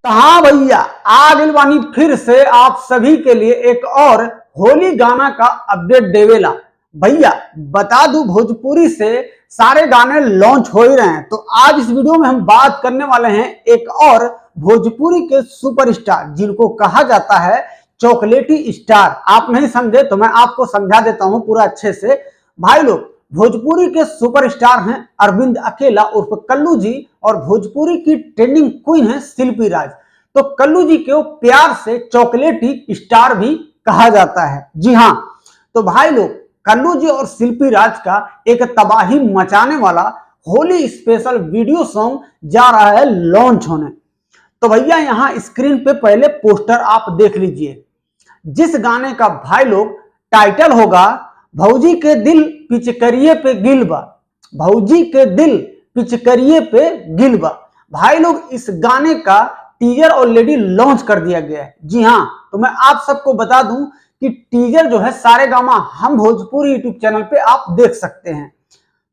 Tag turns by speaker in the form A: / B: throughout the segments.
A: हाँ भैया, आ गइल बानी फिर से आप सभी के लिए एक और होली गाना का अपडेट देवेला। भैया बता दूं, भोजपुरी से सारे गाने लॉन्च हो ही रहे हैं, तो आज इस वीडियो में हम बात करने वाले हैं एक और भोजपुरी के सुपरस्टार जिनको कहा जाता है चॉकलेटी स्टार। आप नहीं समझे तो मैं आपको समझा देता हूं पूरा अच्छे से। भाई लोग, भोजपुरी के सुपरस्टार हैं अरविंद अकेला उर्फ कल्लू जी, और भोजपुरी की ट्रेंडिंग क्वीन है शिल्पी राज। तो कल्लू जी को प्यार से चॉकलेटी स्टार भी कहा जाता है। जी हाँ, तो भाई लोग, कल्लू जी और शिल्पी राज का एक तबाही मचाने वाला होली स्पेशल वीडियो सॉन्ग जा रहा है लॉन्च होने। तो भैया यहाँ स्क्रीन पे पहले पोस्टर आप देख लीजिए, जिस गाने का भाई लोग टाइटल होगा भौजी के दिल पिचकरिए पे गिलबा, भौजी के दिल पिचकरिए पे गिलबा। भाई लोग, इस गाने का टीजर ऑलरेडी लॉन्च कर दिया गया है। जी हाँ, तो मैं आप सबको बता दूं कि टीजर जो है सारेगामा हम भोजपुरी यूट्यूब चैनल पे आप देख सकते हैं।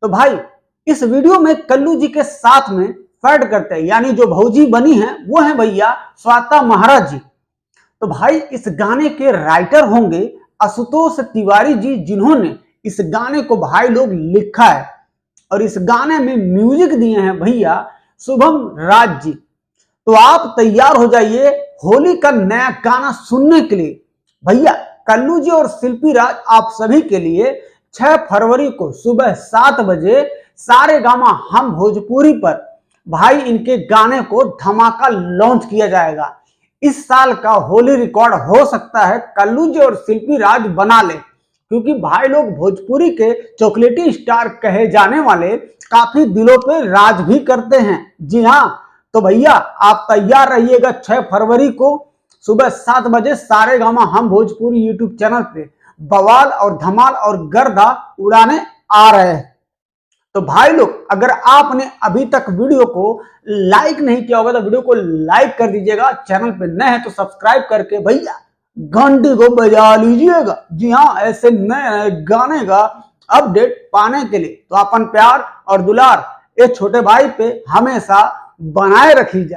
A: तो भाई इस वीडियो में कल्लू जी के साथ में फैड करते हैं, यानी जो भौजी बनी है वो है भैया स्वाता महाराज जी। तो भाई इस गाने के राइटर होंगे आशुतोष तिवारी जी, जिन्होंने इस गाने को भाई लोग लिखा है, और इस गाने में म्यूजिक दिए हैं भैया शुभम राज जी। तो आप तैयार हो जाइए होली का नया गाना सुनने के लिए। भैया कल्लू जी और शिल्पी राज आप सभी के लिए 6 फरवरी को सुबह 7 बजे सारेगामा हम भोजपुरी पर भाई इनके गाने को धमाका लॉन्च किया जाएगा। इस साल का होली रिकॉर्ड हो सकता है कल्लू जी और शिल्पी राज बना ले, क्योंकि भाई लोग भोजपुरी के चॉकलेटी स्टार कहे जाने वाले काफी दिलों पे राज भी करते हैं। जी हाँ, तो भैया आप तैयार रहिएगा 6 फरवरी को सुबह 7 बजे सारेगामा हम भोजपुरी यूट्यूब चैनल पे बवाल और धमाल और गर्दा उड़ाने आ रहे हैं। तो भाई लोग, अगर आपने अभी तक वीडियो को लाइक नहीं किया होगा तो वीडियो को लाइक कर दीजिएगा। चैनल पे नए हैं तो सब्सक्राइब करके भैया घंटी को बजा लीजिएगा। जी हाँ, ऐसे नए नए गाने का अपडेट पाने के लिए तो अपन प्यार और दुलार ये छोटे भाई पे हमेशा बनाए रखिए।